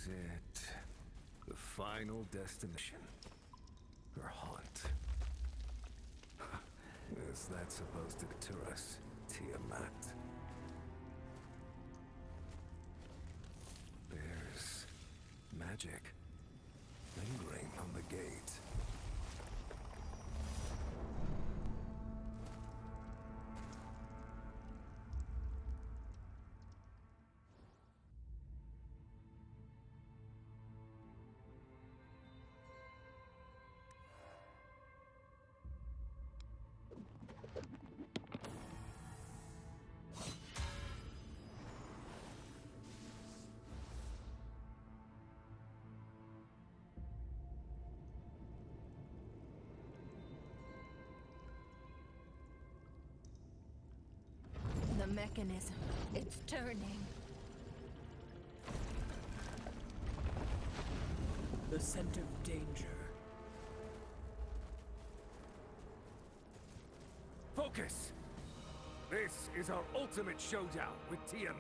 it. The final destination. Her haunt. Is that supposed to deter us, Tiamat? There's magic lingering on the gate. The mechanism, it's turning. The scent of danger. Focus! This is our ultimate showdown with Tiamat.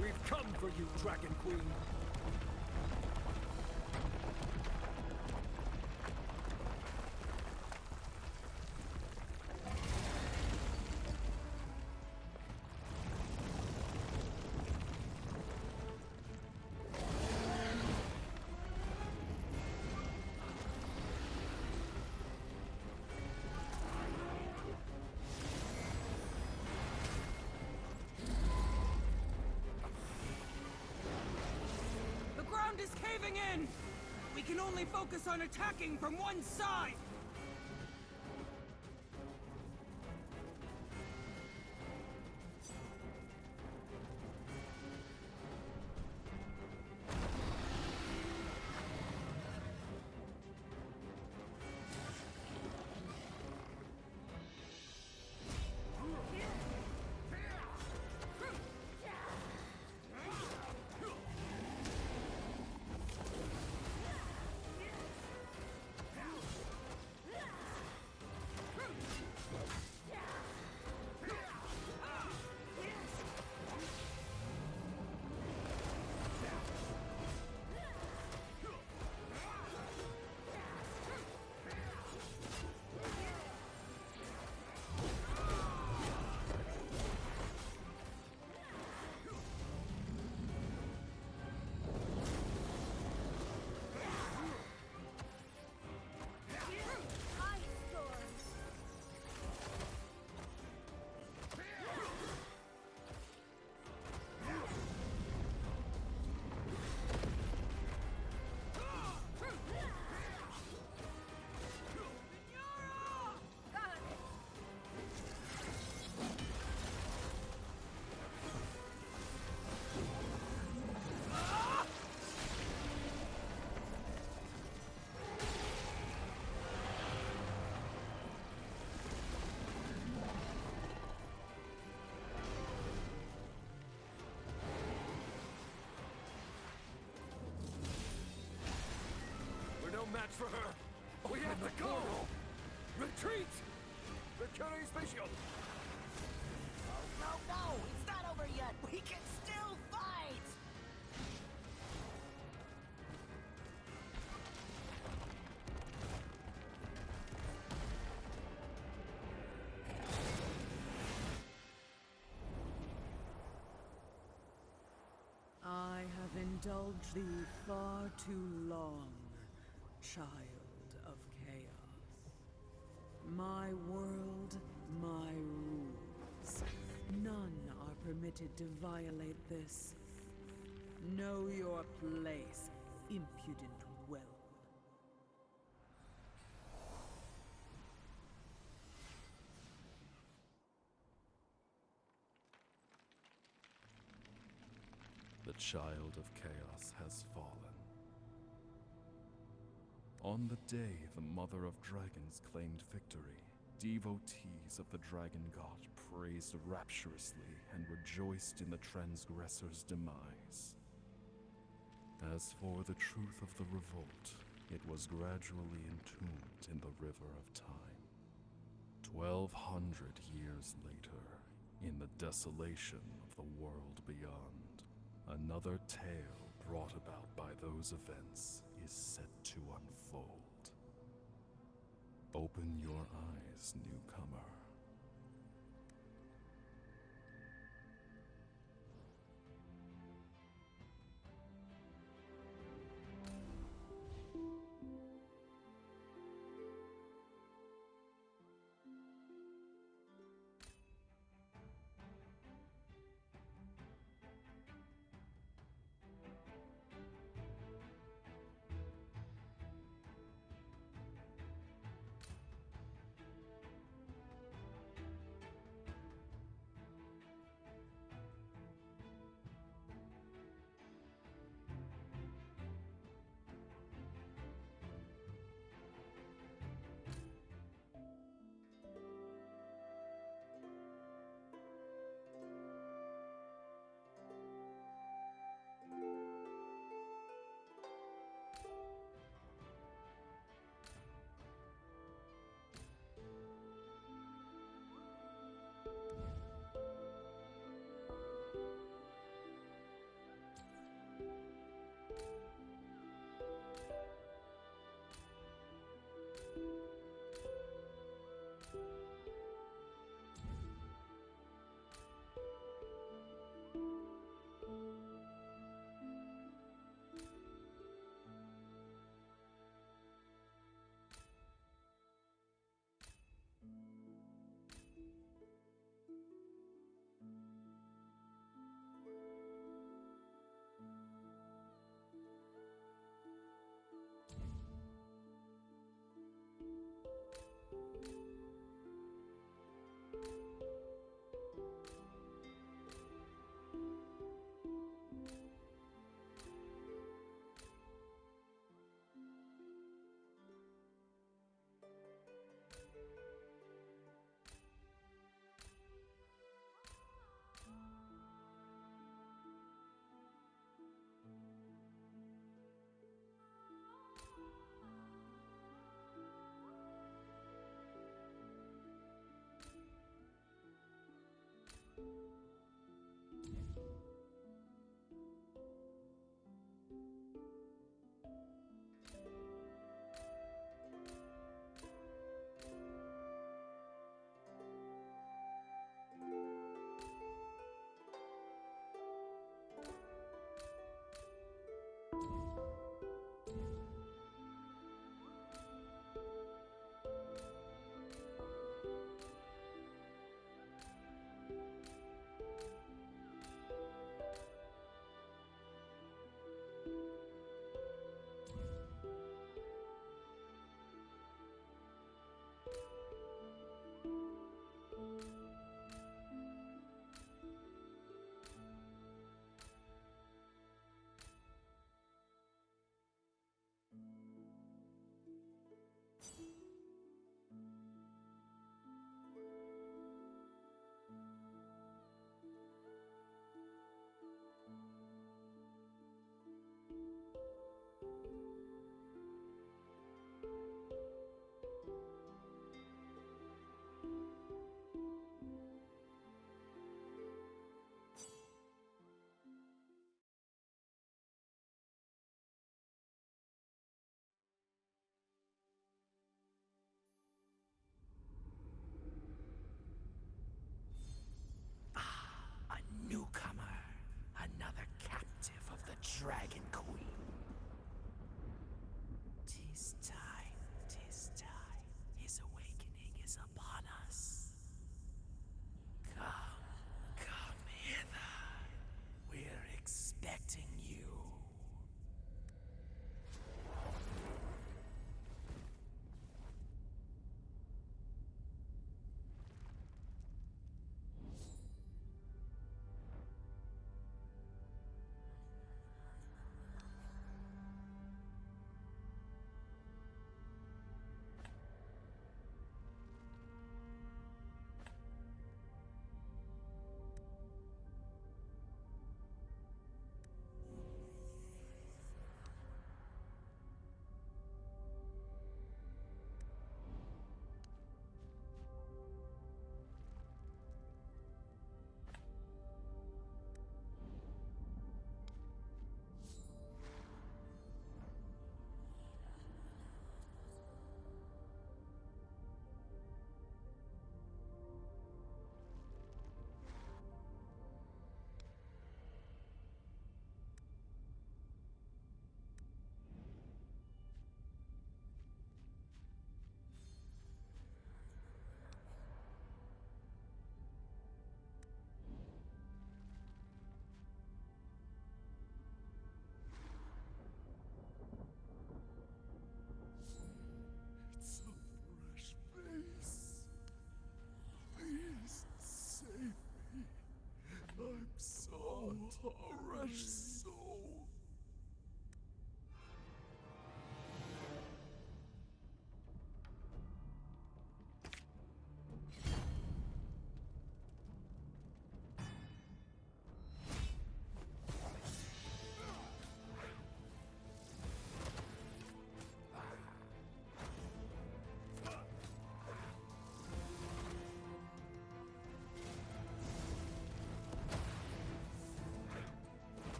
We've come for you, Dragon Queen. Is caving in! We can only focus on attacking from one side! No match for her. We have to go! Retreat! The Curie Special! Oh, no! It's not over yet! We can still fight! I have indulged thee far too long, child of chaos. My world, my rules. None are permitted to violate this. Know your place, impudent whelp. The child of chaos has fallen. On the day the Mother of Dragons claimed victory, devotees of the Dragon God praised rapturously and rejoiced in the transgressor's demise. As for the truth of the revolt, it was gradually entombed in the river of time. 1200 years later, in the desolation of the world beyond. Another tale brought about by those events is set to unfold. Open your eyes, newcomer.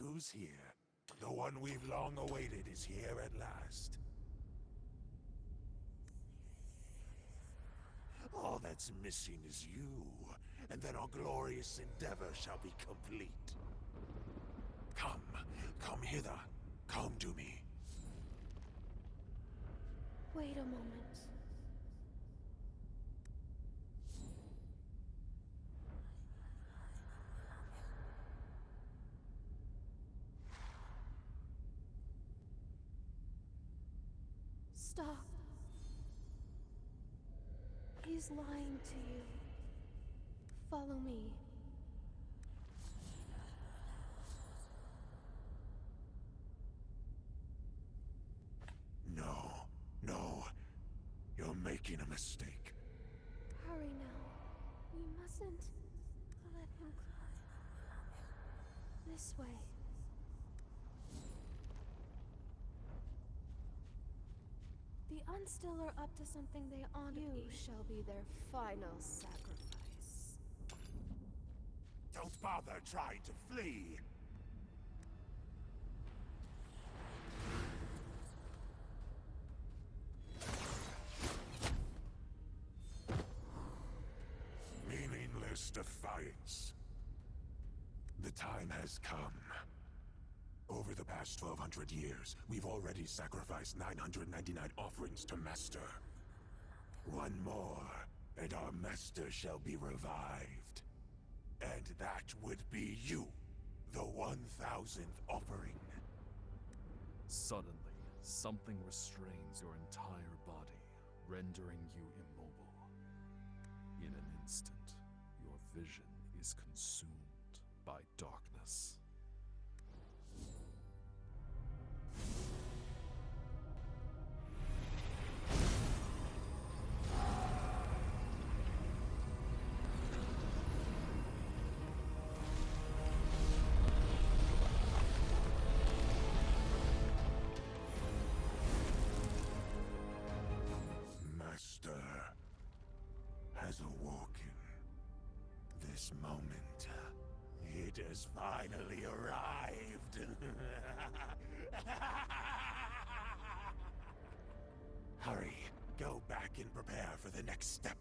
who's here. The one we've long awaited is here at last. All that's missing is you, and then our glorious endeavor shall be complete. Come hither. Come to me. Wait a moment. Stop. He's lying to you. Follow me. No. You're making a mistake. Hurry now. We mustn't let him climb. This way. The Unstill are up to something they ought to be. You shall be their final sacrifice. Don't bother trying to flee. Meaningless defiance. The time has come. Over the past 1,200 years, we've already sacrificed 999 offerings to Master. One more, and our Master shall be revived. And that would be you, the 1,000th offering. Suddenly, something restrains your entire body, rendering you immobile. In an instant, your vision is consumed by darkness. Has awoken. This moment, it has finally arrived. Hurry, go back and prepare for the next step.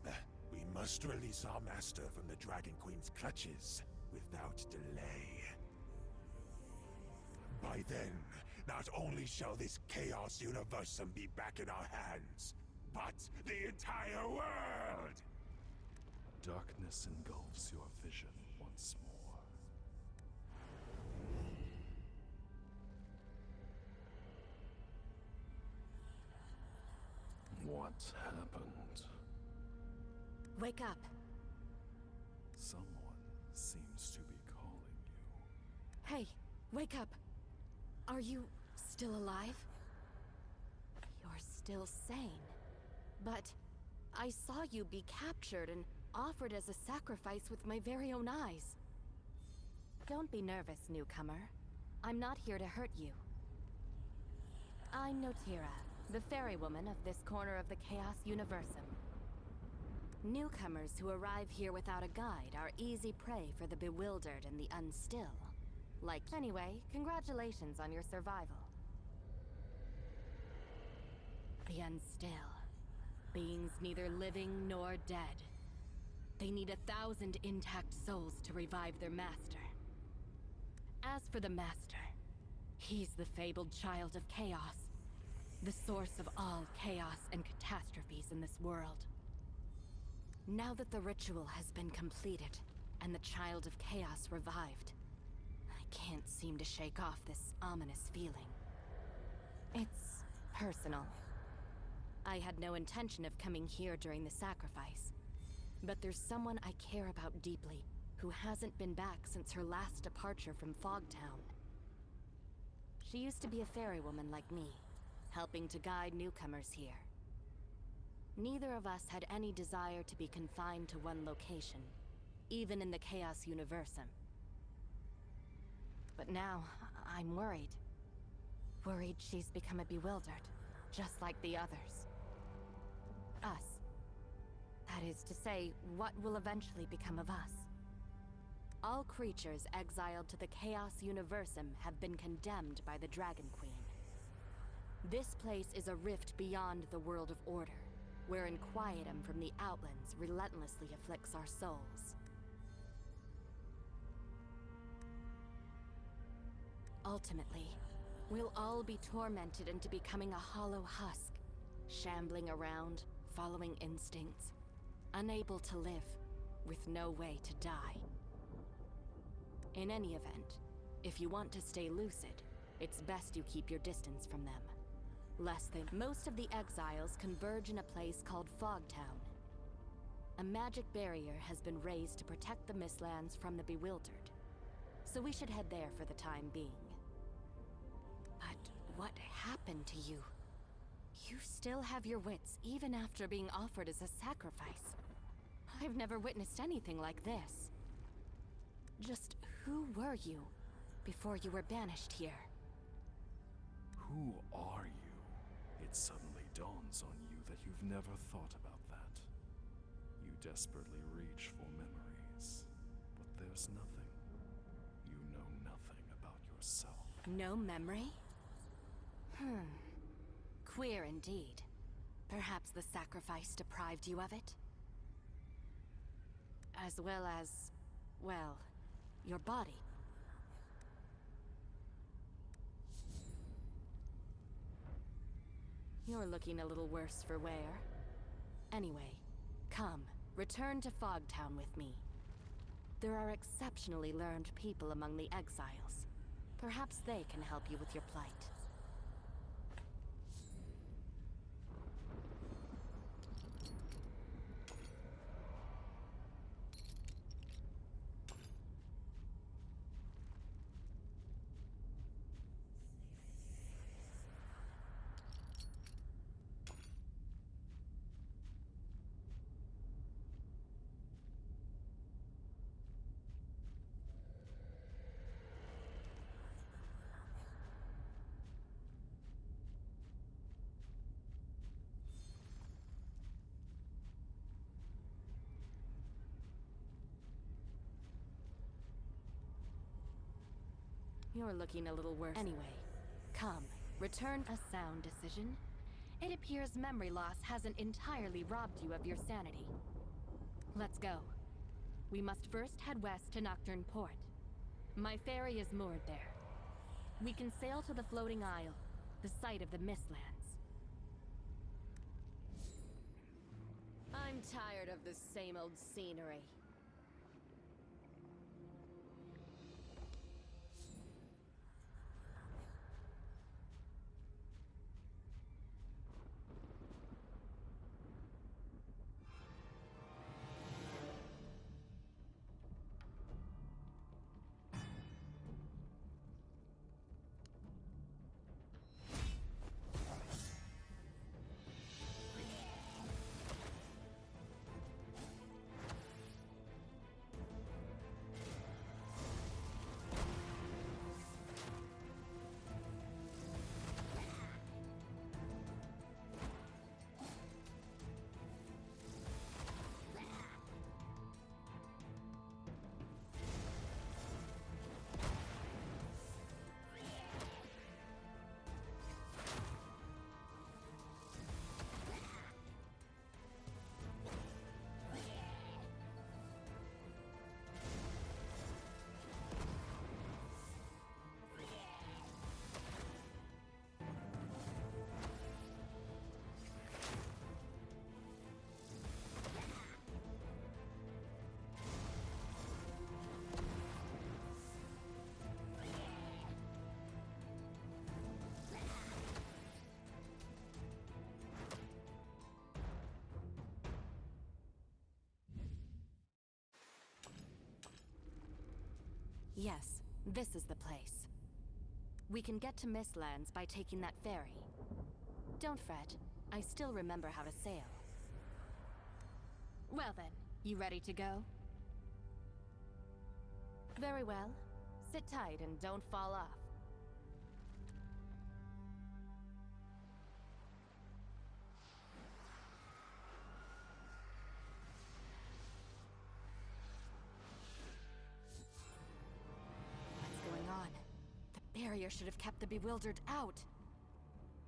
We must release our master from the Dragon Queen's clutches without delay. By then, not only shall this Chaos Universum be back in our hands, but the entire world! Darkness engulfs your vision once more. What happened? Wake up. Someone seems to be calling you. Hey, wake up. Are you still alive? You're still sane. But I saw you be captured and offered as a sacrifice with my very own eyes. Don't be nervous, newcomer. I'm not here to hurt you. I'm Notira, the fairy woman of this corner of the Chaos Universum. Newcomers who arrive here without a guide are easy prey for the bewildered and the unstill. Anyway, congratulations on your survival. The unstill. Beings neither living nor dead. They need 1,000 intact souls to revive their master. As for the master, he's the fabled child of chaos, the source of all chaos and catastrophes in this world. Now that the ritual has been completed, and the child of chaos revived, I can't seem to shake off this ominous feeling. It's personal. I had no intention of coming here during the sacrifice, but there's someone I care about deeply who hasn't been back since her last departure from Fogtown. She used to be a fairy woman like me, helping to guide newcomers here. Neither of us had any desire to be confined to one location, even in the Chaos Universum. But now, I'm worried. Worried she's become bewildered, just like the others. Us. That is to say, what will eventually become of us? All creatures exiled to the Chaos Universum have been condemned by the Dragon Queen. This place is a rift beyond the world of order, wherein quietum from the Outlands relentlessly afflicts our souls. Ultimately, we'll all be tormented into becoming a hollow husk, shambling around, following instincts, unable to live, with no way to die. In any event, if you want to stay lucid, it's best you keep your distance from them. Lest they... Most of the exiles converge in a place called Fogtown. A magic barrier has been raised to protect the Mistlands from the bewildered, so we should head there for the time being. But what happened to you? You still have your wits, even after being offered as a sacrifice. I've never witnessed anything like this. Just who were you before you were banished here? Who are you? It suddenly dawns on you that you've never thought about that. You desperately reach for memories, but there's nothing. You know nothing about yourself. No memory? Queer indeed. Perhaps the sacrifice deprived you of it? As well as, well, your body. You're looking a little worse for wear. Anyway, come, return to Fogtown with me. There are exceptionally learned people among the exiles. Perhaps they can help you with your plight. You're looking a little worse. Anyway, come, return a sound decision. It appears memory loss hasn't entirely robbed you of your sanity. Let's go. We must first head west to Nocturne Port. My ferry is moored there. We can sail to the Floating Isle, the site of the Mistlands. I'm tired of this same old scenery. Yes, this is the place. We can get to Mistlands by taking that ferry. Don't fret, I still remember how to sail. Well then, you ready to go? Very well. Sit tight and don't fall off. barrier should have kept the bewildered out.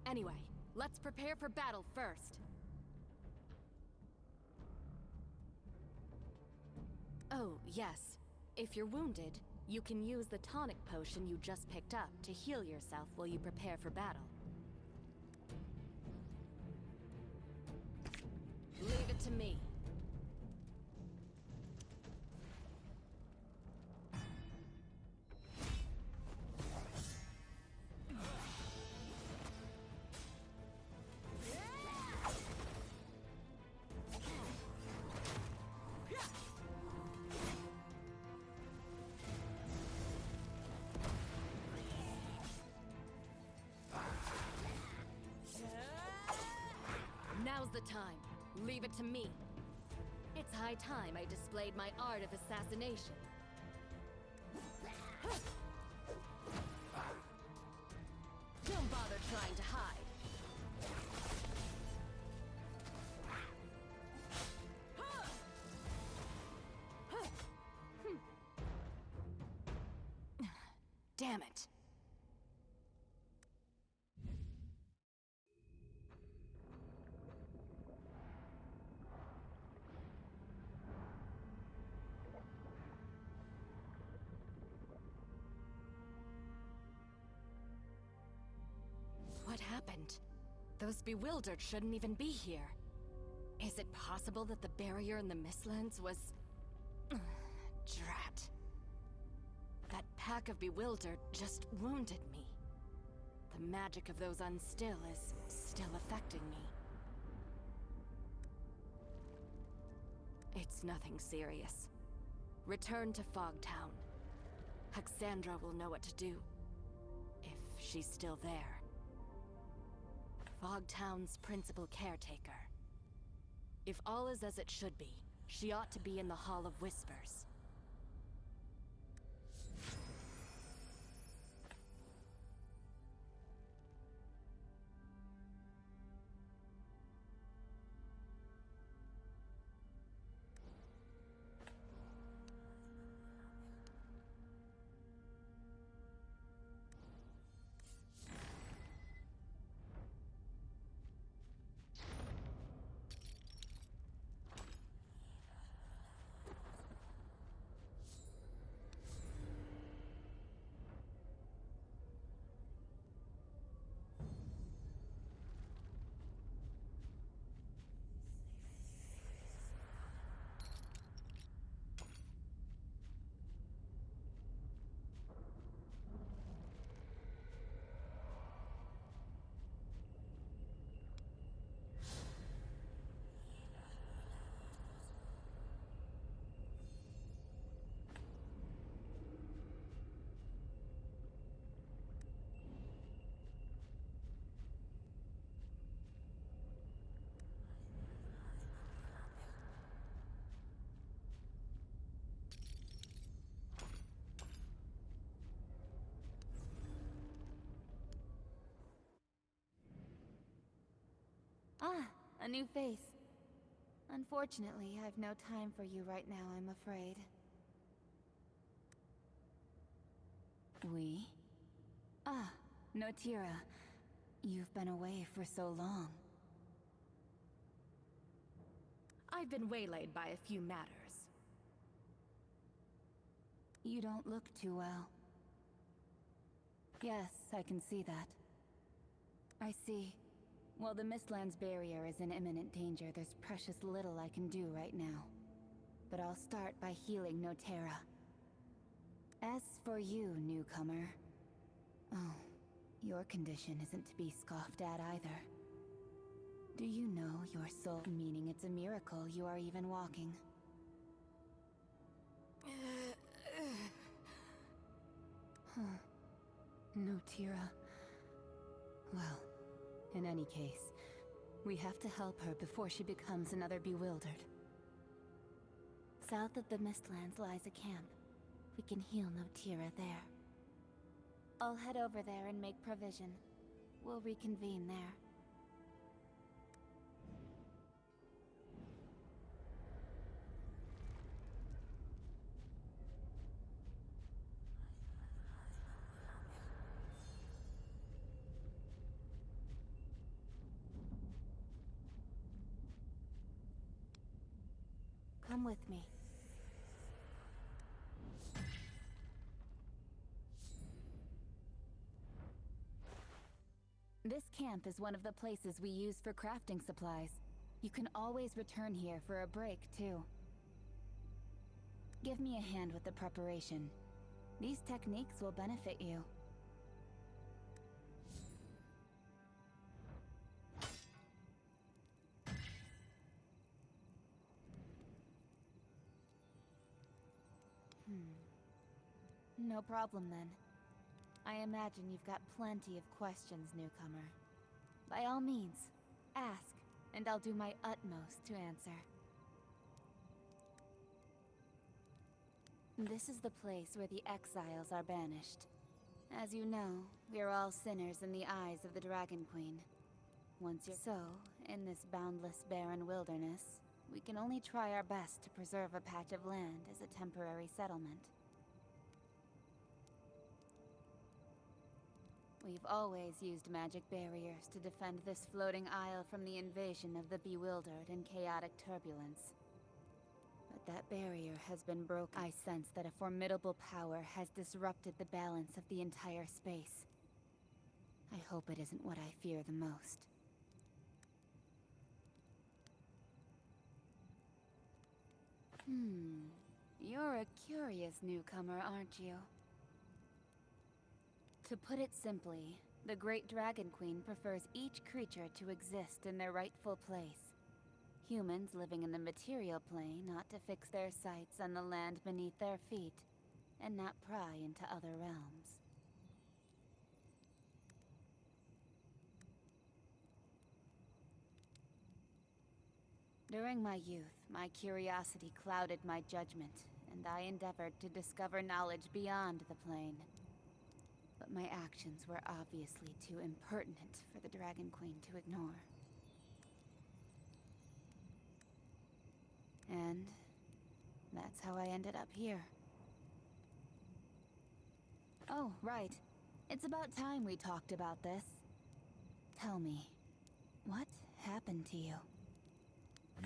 Anyway, let's prepare for battle first. Oh, yes. If you're wounded, you can use the tonic potion you just picked up to heal yourself while you prepare for battle. Leave it to me. Now's the time. Leave it to me. It's high time I displayed my art of assassination. Don't bother trying to hide. Damn it. What happened? Those bewildered shouldn't even be here. Is it possible that the barrier in the Mistlands was... Drat. That pack of bewildered just wounded me. The magic of those unstill is still affecting me. It's nothing serious. Return to Fogtown. Haxandra will know what to do. If she's still there. Fogtown's principal caretaker. If all is as it should be, she ought to be in the Hall of Whispers. Ah, a new face. Unfortunately, I've no time for you right now, I'm afraid. We? Ah, Notira. You've been away for so long. I've been waylaid by a few matters. You don't look too well. Yes, I can see that. I see. While the Mistlands barrier is in imminent danger, there's precious little I can do right now. But I'll start by healing Notera. As for you, newcomer... Oh, your condition isn't to be scoffed at either. Do you know your soul, meaning it's a miracle you are even walking? Huh. Notira. Well... in any case, we have to help her before she becomes another bewildered. South of the Mistlands lies a camp. We can heal Notira there. I'll head over there and make provision. We'll reconvene there. Come with me. This camp is one of the places we use for crafting supplies. You can always return here for a break, too. Give me a hand with the preparation. These techniques will benefit you. No problem then. I imagine you've got plenty of questions, newcomer. By all means, ask, and I'll do my utmost to answer. This is the place where the exiles are banished. As you know, we are all sinners in the eyes of the Dragon Queen. Once you're so, in this boundless, barren wilderness, we can only try our best to preserve a patch of land as a temporary settlement. We've always used magic barriers to defend this floating isle from the invasion of the bewildered and chaotic turbulence. But that barrier has been broken. I sense that a formidable power has disrupted the balance of the entire space. I hope it isn't what I fear the most. You're a curious newcomer, aren't you? To put it simply, the Great Dragon Queen prefers each creature to exist in their rightful place. Humans living in the material plane ought to fix their sights on the land beneath their feet, and not pry into other realms. During my youth, my curiosity clouded my judgment, and I endeavored to discover knowledge beyond the plane. But my actions were obviously too impertinent for the Dragon Queen to ignore. And that's how I ended up here. Oh, right. It's about time we talked about this. Tell me, what happened to you?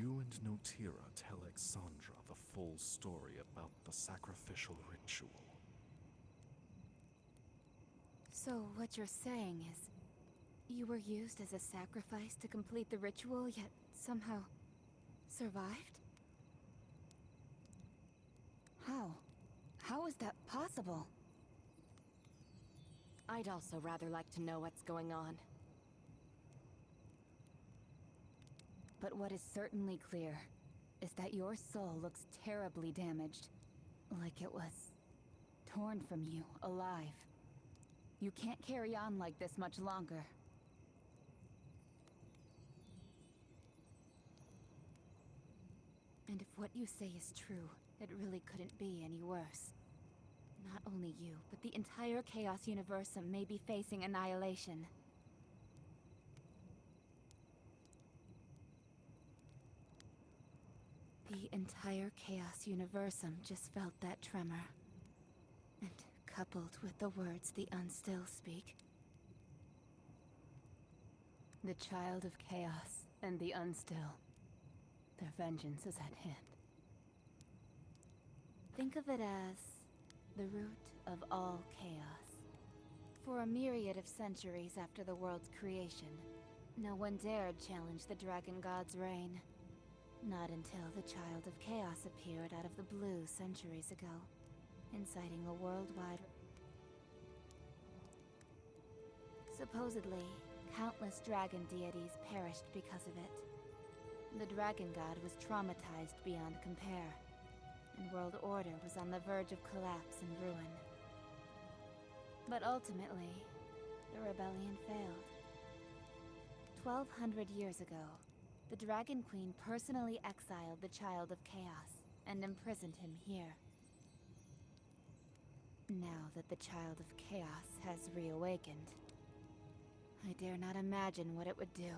You and Notira tell Exandra the full story about the sacrificial ritual. So what you're saying is, you were used as a sacrifice to complete the ritual, yet somehow survived? How? How is that possible? I'd also rather like to know what's going on. But what is certainly clear is that your soul looks terribly damaged. Like it was torn from you, alive. You can't carry on like this much longer. And if what you say is true, it really couldn't be any worse. Not only you, but the entire Chaos Universum may be facing annihilation. The entire Chaos Universum just felt that tremor. And coupled with the words the Unstill speak. The Child of Chaos and the Unstill. Their vengeance is at hand. Think of it as the root of all chaos. For a myriad of centuries after the world's creation, no one dared challenge the Dragon God's reign. Not until the Child of Chaos appeared out of the blue centuries ago, inciting a worldwide... Supposedly, countless dragon deities perished because of it. The Dragon God was traumatized beyond compare, and world order was on the verge of collapse and ruin. But ultimately, the rebellion failed. 1,200 years ago, the Dragon Queen personally exiled the Child of Chaos and imprisoned him here. Now that the Child of Chaos has reawakened, I dare not imagine what it would do.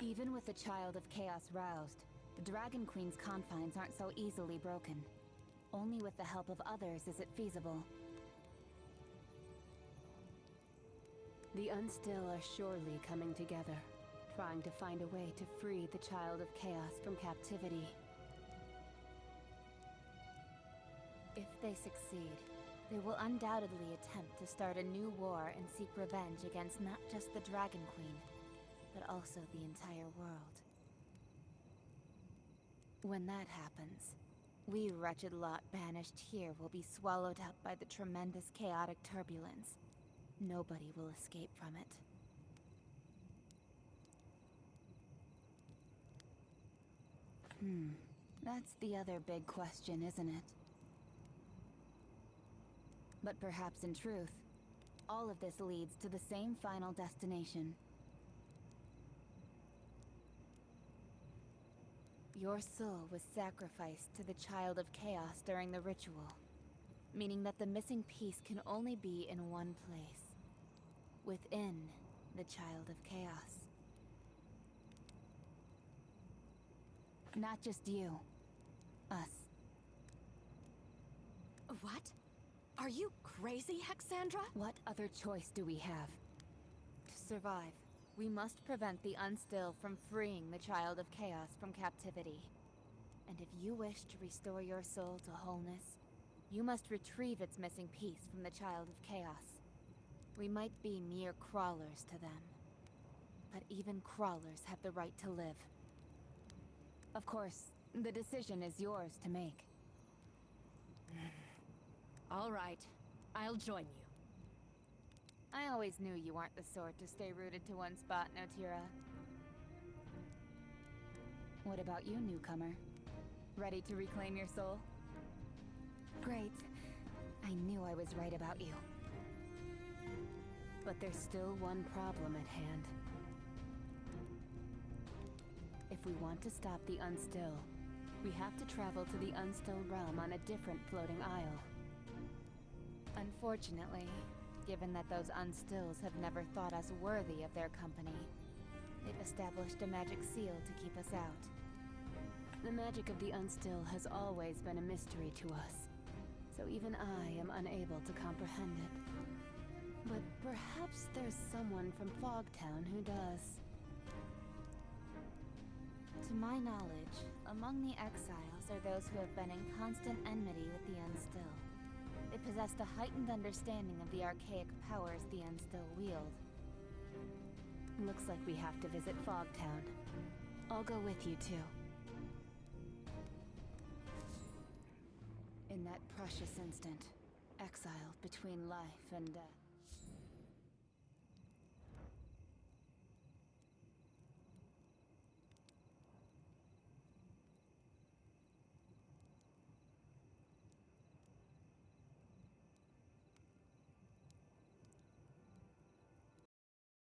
Even with the Child of Chaos roused, the Dragon Queen's confines aren't so easily broken. Only with the help of others is it feasible. The Unstill are surely coming together, trying to find a way to free the Child of Chaos from captivity. If they succeed, they will undoubtedly attempt to start a new war and seek revenge against not just the Dragon Queen, but also the entire world. When that happens, we wretched lot banished here will be swallowed up by the tremendous chaotic turbulence. Nobody will escape from it. That's the other big question, isn't it? But perhaps in truth, all of this leads to the same final destination. Your soul was sacrificed to the Child of Chaos during the ritual, meaning that the missing piece can only be in one place, within the Child of Chaos. Not just you. Us. What? Are you crazy, Hexandra? What other choice do we have? To survive, we must prevent the Unstill from freeing the Child of Chaos from captivity. And if you wish to restore your soul to wholeness, you must retrieve its missing piece from the Child of Chaos. We might be mere crawlers to them, but even crawlers have the right to live. Of course, the decision is yours to make. All right, I'll join you. I always knew you weren't the sort to stay rooted to one spot, Notira. What about you, newcomer? Ready to reclaim your soul? Great. I knew I was right about you. But there's still one problem at hand. If we want to stop the Unstill, we have to travel to the Unstill realm on a different floating isle. Unfortunately, given that those Unstills have never thought us worthy of their company, they've established a magic seal to keep us out. The magic of the Unstill has always been a mystery to us, so even I am unable to comprehend it. But perhaps there's someone from Fogtown who does. To my knowledge, among the exiles are those who have been in constant enmity with the Unstill. They possessed a heightened understanding of the archaic powers the Unstill wield. Looks like we have to visit Fogtown. I'll go with you too. In that precious instant, exiled between life and death.